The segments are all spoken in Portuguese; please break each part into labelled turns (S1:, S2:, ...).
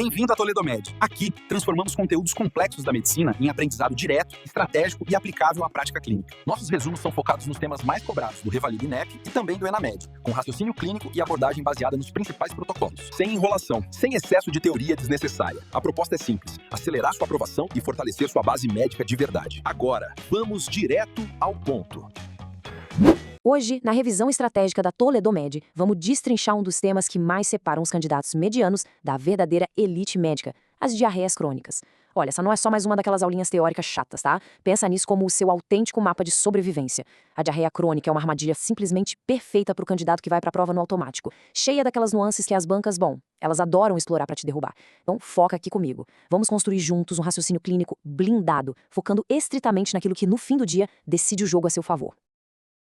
S1: Bem-vindo à Toledo Med. Aqui, transformamos conteúdos complexos da medicina em aprendizado direto, estratégico e aplicável à prática clínica. Nossos resumos são focados nos temas mais cobrados do Revalida INEP e também do ENAMED, com raciocínio clínico e abordagem baseada nos principais protocolos. Sem enrolação, sem excesso de teoria desnecessária. A proposta é simples: acelerar sua aprovação e fortalecer sua base médica de verdade. Agora, vamos direto ao ponto.
S2: Hoje, na revisão estratégica da Toledo Med, vamos destrinchar um dos temas que mais separam os candidatos medianos da verdadeira elite médica, as diarreias crônicas. Olha, essa não é só mais uma daquelas aulinhas teóricas chatas, tá? Pensa nisso como o seu autêntico mapa de sobrevivência. A diarreia crônica é uma armadilha simplesmente perfeita para o candidato que vai para a prova no automático, cheia daquelas nuances que as bancas, elas adoram explorar para te derrubar. Então, foca aqui comigo. Vamos construir juntos um raciocínio clínico blindado, focando estritamente naquilo que, no fim do dia, decide o jogo a seu favor.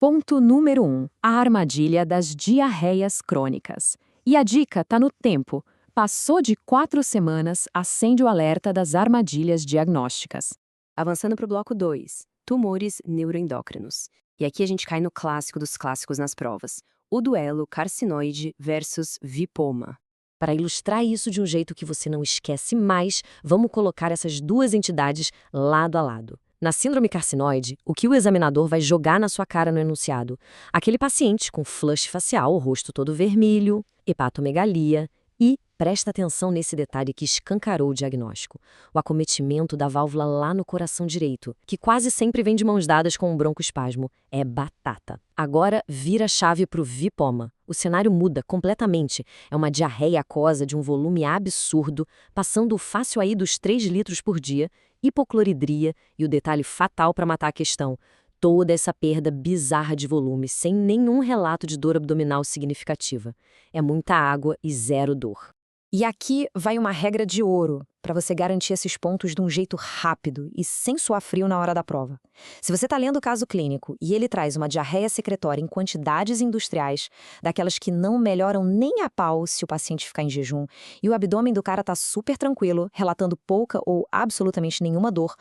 S3: Ponto número 1. A armadilha das diarreias crônicas. E a dica tá no tempo. Passou de 4 semanas, acende o alerta das armadilhas diagnósticas.
S2: Avançando para o bloco 2, tumores neuroendócrinos. E aqui a gente cai no clássico dos clássicos nas provas, o duelo carcinoide versus vipoma. Para ilustrar isso de um jeito que você não esquece mais, vamos colocar essas duas entidades lado a lado. Na síndrome carcinoide, o que o examinador vai jogar na sua cara no enunciado? Aquele paciente com flush facial, o rosto todo vermelho, hepatomegalia e, presta atenção nesse detalhe que escancarou o diagnóstico, o acometimento da válvula lá no coração direito, que quase sempre vem de mãos dadas com um broncoespasmo. É batata. Agora vira a chave para o vipoma. O cenário muda completamente. É uma diarreia aquosa de um volume absurdo, passando fácil aí dos 3 litros por dia, hipocloridria e o detalhe fatal para matar a questão: toda essa perda bizarra de volume, sem nenhum relato de dor abdominal significativa. É muita água e zero dor. E aqui vai uma regra de ouro para você garantir esses pontos de um jeito rápido e sem suar frio na hora da prova. Se você está lendo o caso clínico e ele traz uma diarreia secretória em quantidades industriais, daquelas que não melhoram nem a pau se o paciente ficar em jejum, e o abdômen do cara está super tranquilo, relatando pouca ou absolutamente nenhuma dor,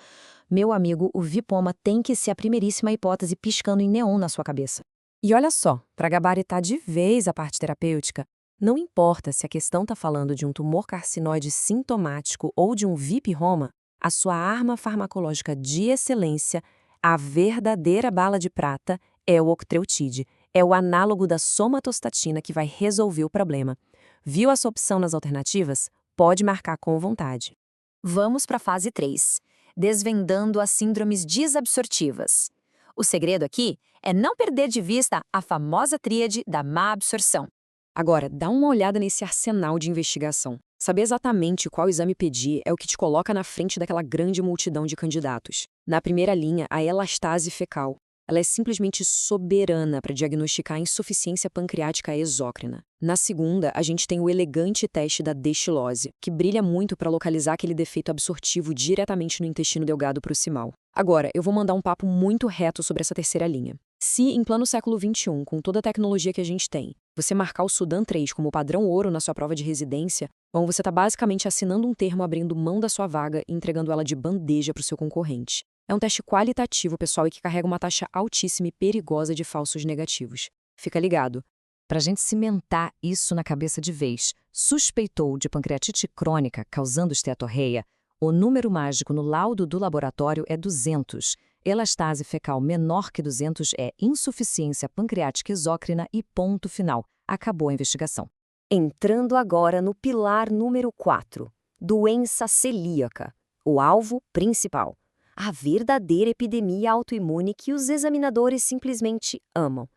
S2: meu amigo, o vipoma tem que ser a primeiríssima hipótese piscando em neon na sua cabeça. E olha só, para gabaritar de vez a parte terapêutica, não importa se a questão está falando de um tumor carcinoide sintomático ou de um vipoma, a sua arma farmacológica de excelência, a verdadeira bala de prata, é o octreotide. É o análogo da somatostatina que vai resolver o problema. Viu essa opção nas alternativas? Pode marcar com vontade. Vamos para a fase 3, desvendando as síndromes desabsortivas. O segredo aqui é não perder de vista a famosa tríade da má absorção. Agora, dá uma olhada nesse arsenal de investigação. Saber exatamente qual exame pedir é o que te coloca na frente daquela grande multidão de candidatos. Na primeira linha, a elastase fecal. Ela é simplesmente soberana para diagnosticar a insuficiência pancreática exócrina. Na segunda, a gente tem o elegante teste da destilose, que brilha muito para localizar aquele defeito absortivo diretamente no intestino delgado proximal. Agora, eu vou mandar um papo muito reto sobre essa terceira linha. Se, em plano século XXI, com toda a tecnologia que a gente tem, você marcar o Sudan 3 como padrão ouro na sua prova de residência, bom, você está basicamente assinando um termo abrindo mão da sua vaga e entregando ela de bandeja para o seu concorrente. É um teste qualitativo, pessoal, e que carrega uma taxa altíssima e perigosa de falsos negativos. Fica ligado. Para a gente cimentar isso na cabeça de vez, suspeitou de pancreatite crônica causando esteatorreia, o número mágico no laudo do laboratório é 200. Elastase fecal menor que 200 é insuficiência pancreática exócrina e ponto final. Acabou a investigação. Entrando agora no pilar número 4, doença celíaca, o alvo principal. A verdadeira epidemia autoimune que os examinadores simplesmente amam.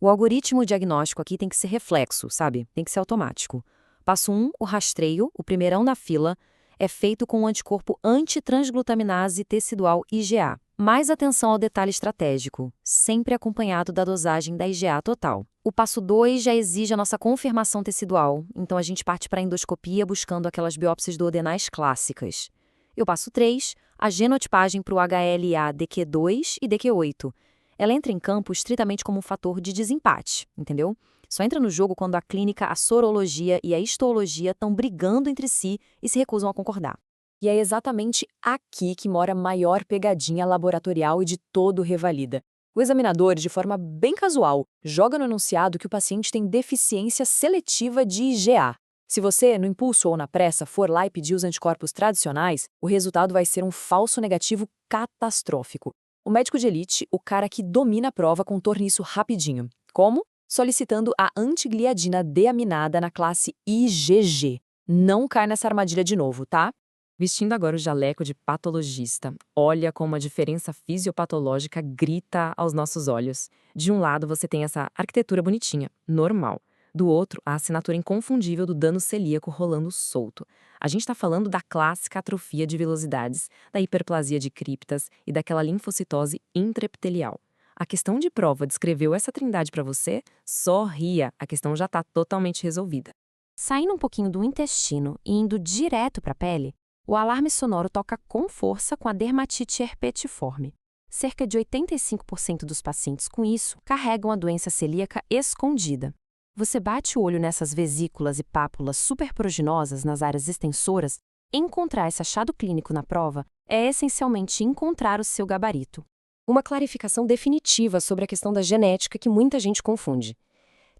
S2: O algoritmo diagnóstico aqui tem que ser reflexo, sabe? Tem que ser automático. Passo 1, o rastreio, o primeirão na fila, é feito com o anticorpo antitransglutaminase tecidual IgA. Mais atenção ao detalhe estratégico, sempre acompanhado da dosagem da IgA total. O passo 2 já exige a nossa confirmação tecidual, então a gente parte para a endoscopia buscando aquelas biópsias duodenais clássicas. E o passo 3, a genotipagem para o HLA-DQ2 e DQ8. Ela entra em campo estritamente como um fator de desempate, entendeu? Só entra no jogo quando a clínica, a sorologia e a histologia estão brigando entre si e se recusam a concordar. E é exatamente aqui que mora a maior pegadinha laboratorial e de todo o Revalida. O examinador, de forma bem casual, joga no enunciado que o paciente tem deficiência seletiva de IgA.
S3: Se você, no impulso ou na pressa, for lá e pedir os anticorpos tradicionais, o resultado vai ser um falso negativo catastrófico. O médico de elite, o cara que domina a prova, contorna isso rapidinho. Como? Solicitando a antigliadina deaminada na classe IgG. Não cai nessa armadilha de novo, tá? Vestindo agora o jaleco de patologista, olha como a diferença fisiopatológica grita aos nossos olhos. De um lado você tem essa arquitetura bonitinha, normal. Do outro, a assinatura inconfundível do dano celíaco rolando solto. A gente está falando da clássica atrofia de vilosidades, da hiperplasia de criptas e daquela linfocitose intraepitelial. A questão de prova descreveu essa trindade para você? Sorria, a questão já está totalmente resolvida.
S2: Saindo um pouquinho do intestino e indo direto para a pele, o alarme sonoro toca com força com a dermatite herpetiforme. Cerca de 85% dos pacientes com isso carregam a doença celíaca escondida. Você bate o olho nessas vesículas e pápulas superproginosas nas áreas extensoras, encontrar esse achado clínico na prova é essencialmente encontrar o seu gabarito. Uma clarificação definitiva sobre a questão da genética que muita gente confunde.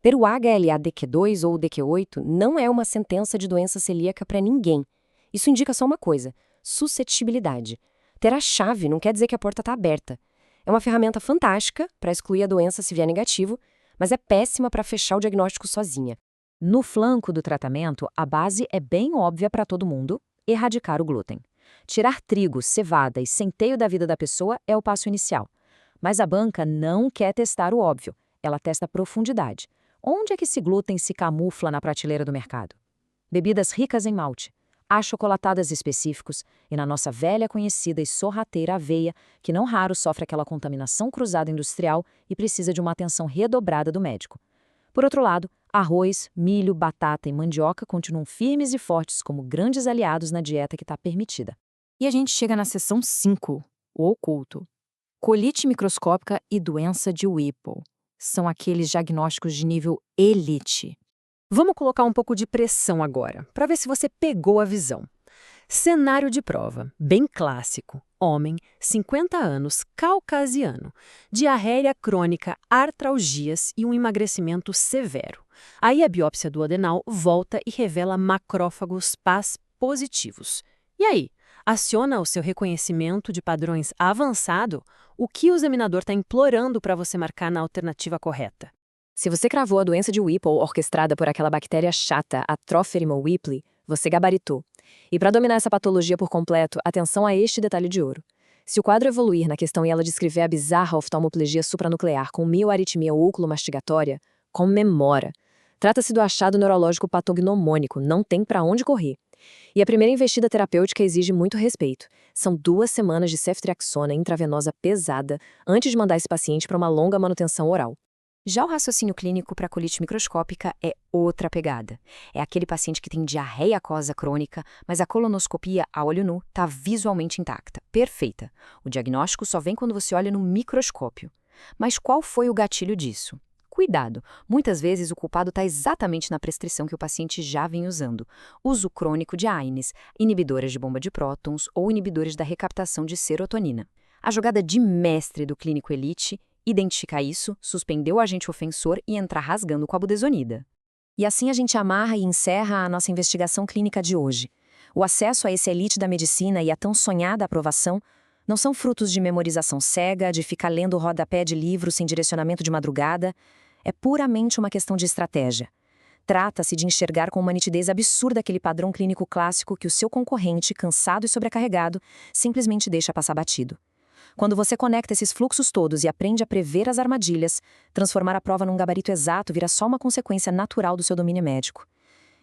S2: Ter o HLA-DQ2 ou DQ8 não é uma sentença de doença celíaca para ninguém. Isso indica só uma coisa: suscetibilidade. Ter a chave não quer dizer que a porta está aberta. É uma ferramenta fantástica para excluir a doença se vier negativo, mas é péssima para fechar o diagnóstico sozinha.
S3: No flanco do tratamento, a base é bem óbvia para todo mundo: erradicar o glúten. Tirar trigo, cevada e centeio da vida da pessoa é o passo inicial. Mas a banca não quer testar o óbvio, ela testa a profundidade. Onde é que esse glúten se camufla na prateleira do mercado? Bebidas ricas em malte, achocolatadas específicos e na nossa velha conhecida e sorrateira aveia, que não raro sofre aquela contaminação cruzada industrial e precisa de uma atenção redobrada do médico. Por outro lado, arroz, milho, batata e mandioca continuam firmes e fortes como grandes aliados na dieta que está permitida. E a gente chega na seção 5, o oculto. Colite microscópica e doença de Whipple. São aqueles diagnósticos de nível elite. Vamos colocar um pouco de pressão agora, para ver se você pegou a visão. Cenário de prova, bem clássico. Homem, 50 anos, caucasiano, diarreia crônica, artralgias e um emagrecimento severo. Aí a biópsia do adenal volta e revela macrófagos PAS positivos. E aí, aciona o seu reconhecimento de padrões avançado? O que o examinador está implorando para você marcar na alternativa correta?
S2: Se você cravou a doença de Whipple orquestrada por aquela bactéria chata, a Trophilima whipplei, você gabaritou. E para dominar essa patologia por completo, atenção a este detalhe de ouro. Se o quadro evoluir na questão e ela descrever a bizarra oftalmoplegia supranuclear com mioaritmia oculomastigatória, comemora. Trata-se do achado neurológico patognomônico, não tem para onde correr. E a primeira investida terapêutica exige muito respeito. São 2 semanas de ceftriaxona intravenosa pesada antes de mandar esse paciente para uma longa manutenção oral. Já o raciocínio clínico para colite microscópica é outra pegada. É aquele paciente que tem diarreia aquosa crônica, mas a colonoscopia a olho nu está visualmente intacta, perfeita. O diagnóstico só vem quando você olha no microscópio. Mas qual foi o gatilho disso? Cuidado, muitas vezes o culpado está exatamente na prescrição que o paciente já vem usando. Uso crônico de AINES, inibidoras de bomba de prótons ou inibidores da recaptação de serotonina. A jogada de mestre do clínico elite: identificar isso, suspender o agente ofensor e entrar rasgando com a budesonida. E assim a gente amarra e encerra a nossa investigação clínica de hoje. O acesso a esse elite da medicina e a tão sonhada aprovação não são frutos de memorização cega, de ficar lendo o rodapé de livro sem direcionamento de madrugada. É puramente uma questão de estratégia. Trata-se de enxergar com uma nitidez absurda aquele padrão clínico clássico que o seu concorrente, cansado e sobrecarregado, simplesmente deixa passar batido. Quando você conecta esses fluxos todos e aprende a prever as armadilhas, transformar a prova num gabarito exato vira só uma consequência natural do seu domínio médico.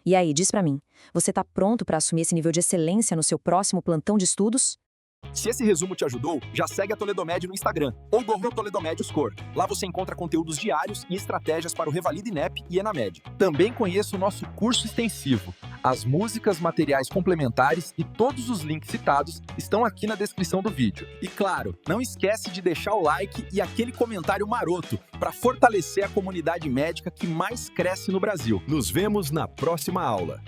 S2: E aí, diz pra mim, você tá pronto para assumir esse nível de excelência no seu próximo plantão de estudos?
S1: Se esse resumo te ajudou, já segue a Toledomed no Instagram ou Gorro Toledomed Score. Lá você encontra conteúdos diários e estratégias para o Revalida INEP e Enamed. Também conheça o nosso curso extensivo. As músicas, materiais complementares e todos os links citados estão aqui na descrição do vídeo. E claro, não esquece de deixar o like e aquele comentário maroto para fortalecer a comunidade médica que mais cresce no Brasil.
S4: Nos vemos na próxima aula.